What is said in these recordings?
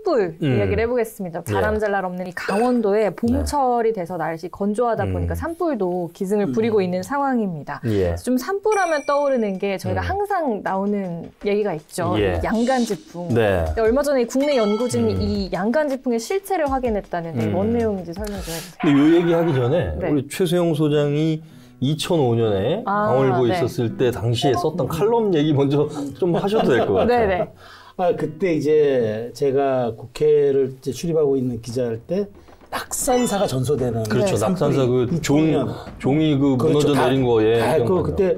산불 이야기를 해보겠습니다. 바람 잘 날 없는 이 강원도에 봄철이 돼서 날씨 건조하다 보니까 산불도 기승을 부리고 있는 상황입니다. 좀 산불하면 떠오르는 게 저희가 항상 나오는 얘기가 있죠. 양간지풍. 얼마 전에 국내 연구진이 이 양간지풍의 실체를 확인했다는데 뭔 내용인지 설명 좀 해주세요. 근데 이 얘기 하기 전에 우리 최수영 소장이 2005년에 강원일보에 있었을 때 당시에 썼던 칼럼 얘기 먼저 좀 하셔도 될 것 같아요. 네네. 그때 이제 제가 국회를 이제 출입하고 있는 기자할 때 낙산사가 전소되는. 그렇죠. 낙산사 그 종이 그 무너져 내린 거에. 그때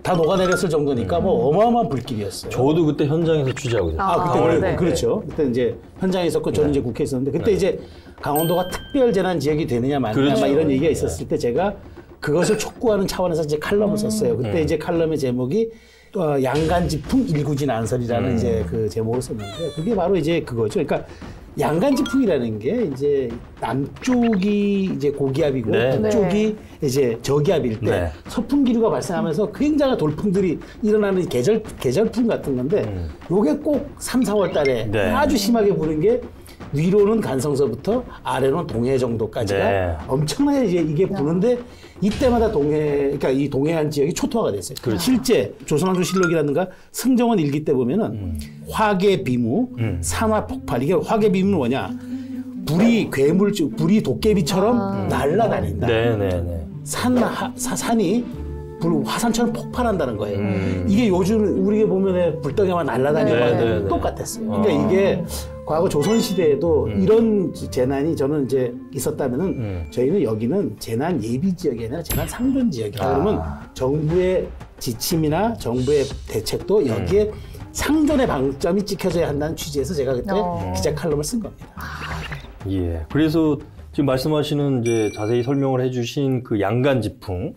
다 녹아내렸을 정도니까 뭐 어마어마한 불길이었어요. 저도 그때 현장에서 취재하고 있었어요. 그때 그렇죠. 그때 이제 현장에 있었고 저는 이제 국회에 있었는데 그때 이제 강원도가 특별 재난 지역이 되느냐 마느냐 막 이런 얘기가 있었을 때 제가 그것을 촉구하는 차원에서 이제 칼럼을 썼어요. 그때 이제 칼럼의 제목이 양간지풍 일구진 안설이라는 이제 그 제목을 썼는데 그게 바로 이제 그거죠. 그러니까 양간지풍이라는 게 이제 남쪽이 이제 고기압이고 북쪽이 이제 저기압일 때 서풍 기류가 발생하면서 굉장한 돌풍들이 일어나는 계절풍 같은 건데 요게 꼭 3, 4월 달에 아주 심하게 부는 게 위로는 간성서부터 아래로는 동해 정도까지가 엄청나게 이제 이게 부는데 이때마다 그러니까 이 동해안 지역이 초토화가 됐어요. 실제 조선왕조실록이라든가 승정원 일기 때 보면은 화계 비무, 산화 폭발. 이게 화계 비무는 뭐냐? 불이 도깨비처럼 날아다닌다. 산이 화산처럼 폭발한다는 거예요. 이게 요즘 우리가 보면 불덩이만 날아다니는 거 똑같았어요. 그러니까 이게 과거 조선시대에도 이런 재난이 저는 이제 있었다면은 저희는 여기는 재난 예비 지역이 아니라 재난 상존 지역이다. 그러면 정부의 지침이나 정부의 대책도 여기에 상존의 방점이 찍혀져야 한다는 취지에서 제가 그때 기자 칼럼을 쓴 겁니다. 그래서 지금 말씀하시는 이제 자세히 설명을 해주신 그 양간지풍.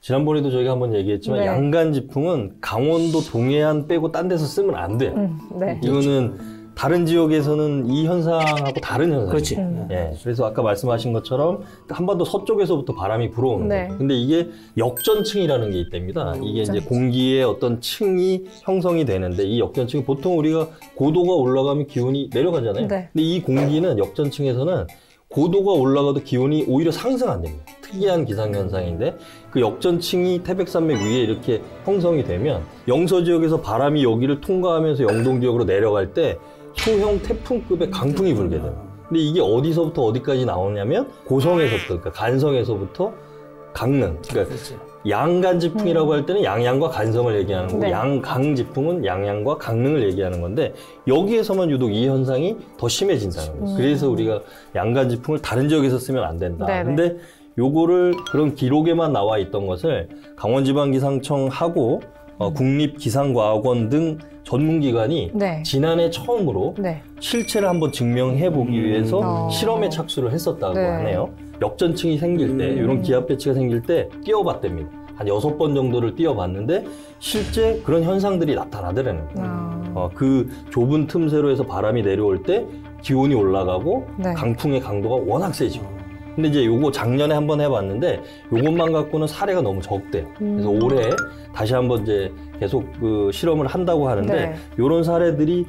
지난번에도 저희가 한번 얘기했지만 양간지풍은 강원도 동해안 빼고 딴 데서 쓰면 안 돼요. 이거는 다른 지역에서는 이 현상하고 다른 현상이에요. 그래서 아까 말씀하신 것처럼 한반도 서쪽에서부터 바람이 불어오는 거예요. 근데 이게 역전층이라는 게 있답니다. 이게 이제 공기의 어떤 층이 형성이 되는데 이 역전층이 보통 우리가 고도가 올라가면 기온이 내려가잖아요. 근데 이 공기는 역전층에서는 고도가 올라가도 기온이 오히려 상승 안 됩니다. 특이한 기상현상인데 그 역전층이 태백산맥 위에 이렇게 형성이 되면 영서 지역에서 바람이 여기를 통과하면서 영동 지역으로 내려갈 때 소형 태풍급의 강풍이 불게 돼요. 근데 이게 어디서부터 어디까지 나오냐면 고성에서부터, 그러니까 간성에서부터 강릉. 그러니까 양간지풍이라고 할 때는 양양과 간성을 얘기하는 거고 양강지풍은 양양과 강릉을 얘기하는 건데 여기에서만 유독 이 현상이 더 심해진다는 거예요. 그래서 우리가 양간지풍을 다른 지역에서 쓰면 안 된다. 근데 요거를 그런 기록에만 나와 있던 것을 강원지방기상청하고 국립기상과학원 등 전문기관이 지난해 처음으로 실체를 한번 증명해보기 위해서 실험에 착수를 했었다고 하네요. 역전층이 생길 때, 이런 기압 배치가 생길 때 띄워봤답니다. 한 6번 정도를 띄워봤는데 실제 그런 현상들이 나타나더라는 거예요. 그 좁은 틈새로 해서 바람이 내려올 때 기온이 올라가고 강풍의 강도가 워낙 세지고. 근데 이제 요거 작년에 한번 해봤는데 요것만 갖고는 사례가 너무 적대요. 그래서 올해 다시 한번 이제 계속 그 실험을 한다고 하는데 요런 사례들이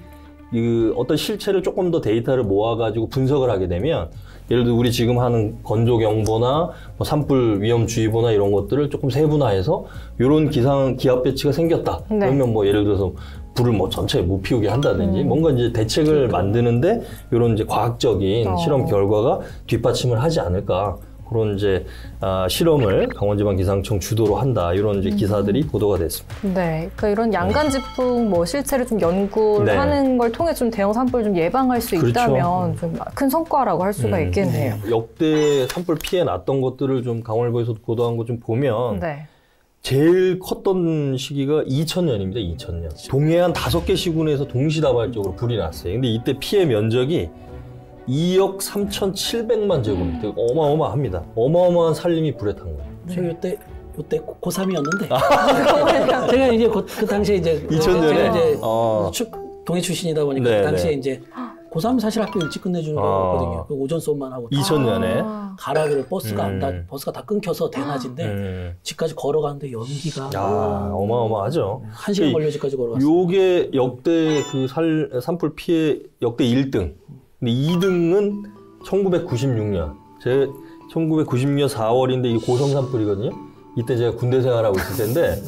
그 어떤 실체를 조금 더 데이터를 모아가지고 분석을 하게 되면 예를 들어 우리 지금 하는 건조경보나 뭐 산불 위험주의보나 이런 것들을 조금 세분화해서 요런 기압 배치가 생겼다. 그러면 뭐 예를 들어서 불을 뭐 전체에 못 피우게 한다든지 뭔가 이제 대책을 만드는데 이런 이제 과학적인 실험 결과가 뒷받침을 하지 않을까. 그런 이제 실험을 강원지방기상청 주도로 한다 이런 이제 기사들이 보도가 됐습니다. 그러니까 이런 양간지풍 뭐 실체를 좀 연구를 하는 걸 통해 좀 대형 산불 좀 예방할 수 있다면 좀 큰 성과라고 할 수가 있겠네요. 역대 산불 피해 났던 것들을 좀 강원일보에서 보도한 거 좀 보면. 제일 컸던 시기가 2000년입니다. 2000년. 동해안 5개 시군에서 동시다발적으로 불이 났어요. 근데 이때 피해 면적이 2억 3,700만 제곱미터. 어마어마합니다. 어마어마한 산림이 불에 탄 거예요. 제가 요때 고3이었는데. 제가 이제 그 당시에 이제 2000년에 제가 이제 동해 출신이다 보니까 그 당시에 이제 고3 사실 학교 일찍 끝내주는 거거든요. 그 오전 수업만 하고 2000년에 가라고 버스가 다 끊겨서 대낮인데 집까지 걸어가는데 연기가 어마어마하죠. 1시간 걸려 집까지 걸어갔어요. 요게 역대 그 산불 피해 역대 1등. 근데 2등은 1996년. 제 1996년 4월인데 이게 고성 산불이거든요. 이때 제가 군대 생활하고 있을 텐데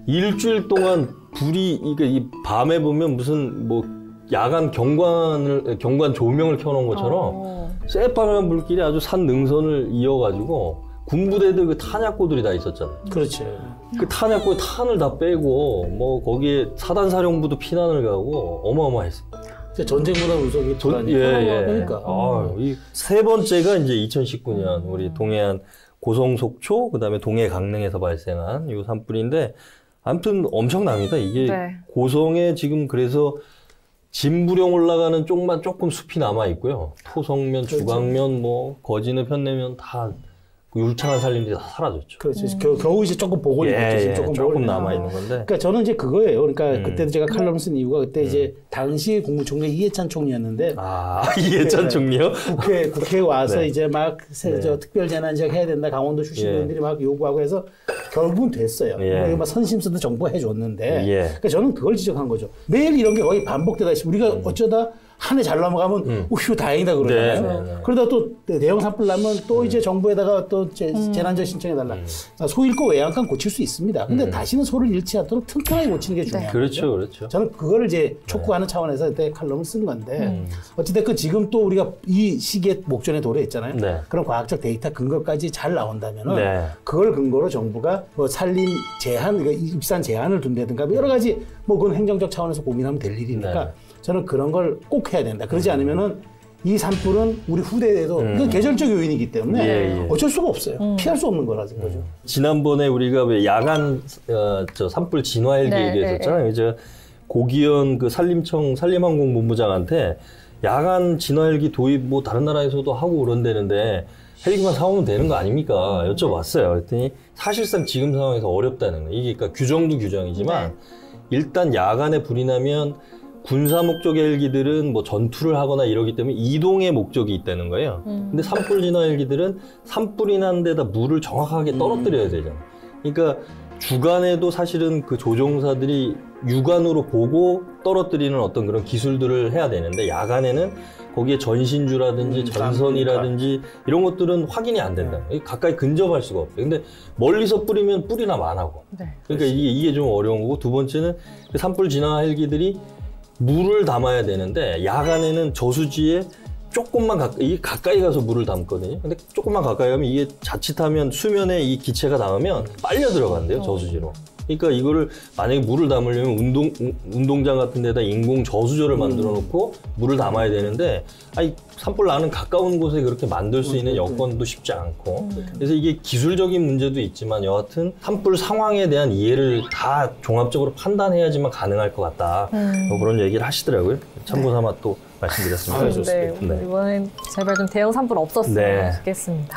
일주일 동안 불이 이게 이 밤에 보면 무슨 뭐 야간 경관 조명을 켜놓은 것처럼 새파란 불길이 아주 산 능선을 이어가지고 군부대들 그 탄약고들이 다 있었잖아요. 그렇죠. 그 탄약고에 탄을 다 빼고 뭐 거기에 사단사령부도 피난을 가고 어마어마했어요. 전쟁보다 무서운 게 그러니까. 이 세 번째가 이제 2019년 우리 동해안 고성 속초 그다음에 동해 강릉에서 발생한 이 산불인데 아무튼 엄청납니다. 이게 고성에 지금 그래서 진부령 올라가는 쪽만 조금 숲이 남아 있고요. 토성면, 주강면, 뭐 거진읍, 현내면 다 울창한 산림들이 다 사라졌죠. 그렇죠. 겨우 이제 조금 보고 있는 조금 남아 있는 건데. 그러니까 저는 이제 그거예요. 그러니까 그때도 제가 칼럼을 쓴 이유가 그때 이제 당시 국무총리 이해찬 총리였는데. 이해찬 총리요? 국회에 와서 이제 막 특별재난지역 해야 된다. 강원도 출신 의원들이 막 요구하고 해서 결국은 됐어요. 막 선심선도 정부가 해줬는데. 그러니까 저는 그걸 지적한 거죠. 매일 이런 게 거의 반복되다시피 우리가 어쩌다 한 해 잘 넘어가면 휴 다행이다 그러잖아요. 그러다 또 대형 산불 나면 또 이제 정부에다가 또 재난지역 신청해달라. 소잃고 외양간 고칠 수 있습니다. 근데 다시는 소를 잃지 않도록 튼튼하게 고치는 게 중요해요. 그렇죠. 저는 그거를 이제 촉구하는 차원에서 그때 칼럼을 쓴 건데 어찌됐건 지금 또 우리가 이 시기에 목전에 도래했잖아요. 그런 과학적 데이터 근거까지 잘 나온다면은 그걸 근거로 정부가 뭐 산림 제한, 그러니까 입산 제한을 둔다든가 여러 가지 뭐 그건 행정적 차원에서 고민하면 될 일이니까. 저는 그런 걸 꼭 해야 된다. 그러지 않으면은 이 산불은 우리 후대에도 이건 계절적 요인이기 때문에 어쩔 수가 없어요. 피할 수 없는 거라서 거죠. 지난번에 우리가 왜 야간 산불 진화 헬기 얘기했었잖아요. 이제 고기현 그 산림항공본부장한테 야간 진화 헬기 도입 뭐 다른 나라에서도 하고 그런다는데 헬기만 사오면 되는 거 아닙니까? 여쭤봤어요. 그랬더니 사실상 지금 상황에서 어렵다는 거예요. 이게 그러니까 규정도 규정이지만 일단 야간에 불이 나면 군사 목적의 헬기들은 뭐 전투를 하거나 이러기 때문에 이동의 목적이 있다는 거예요. 근데 산불 진화 헬기들은 산불이 난 데다 물을 정확하게 떨어뜨려야 되잖아요. 그러니까 주간에도 사실은 그 조종사들이 육안으로 보고 떨어뜨리는 어떤 그런 기술들을 해야 되는데 야간에는 거기에 전신주라든지 전선이라든지 이런 것들은 확인이 안 된다. 가까이 근접할 수가 없어요. 근데 멀리서 뿌리면 뿌리나 만하고. 그러니까 이게 좀 어려운 거고 두 번째는 그 산불 진화 헬기들이 물을 담아야 되는데 야간에는 저수지에 조금만 가까이 가서 물을 담거든요. 근데 조금만 가까이 가면 이게 자칫하면 수면에 이 기체가 닿으면 빨려 들어간대요, 저수지로. 그러니까 이거를 만약에 물을 담으려면 운동장 같은 데다 인공 저수조를 만들어 놓고 물을 담아야 되는데 산불 나는 가까운 곳에 그렇게 만들 수 있는 여건도 쉽지 않고 그래서 이게 기술적인 문제도 있지만 여하튼 산불 상황에 대한 이해를 다 종합적으로 판단해야지만 가능할 것 같다. 뭐 그런 얘기를 하시더라고요. 참고 삼아 또 말씀드렸습니다. 이번엔 제발 좀 대형 산불 없었으면 좋겠습니다.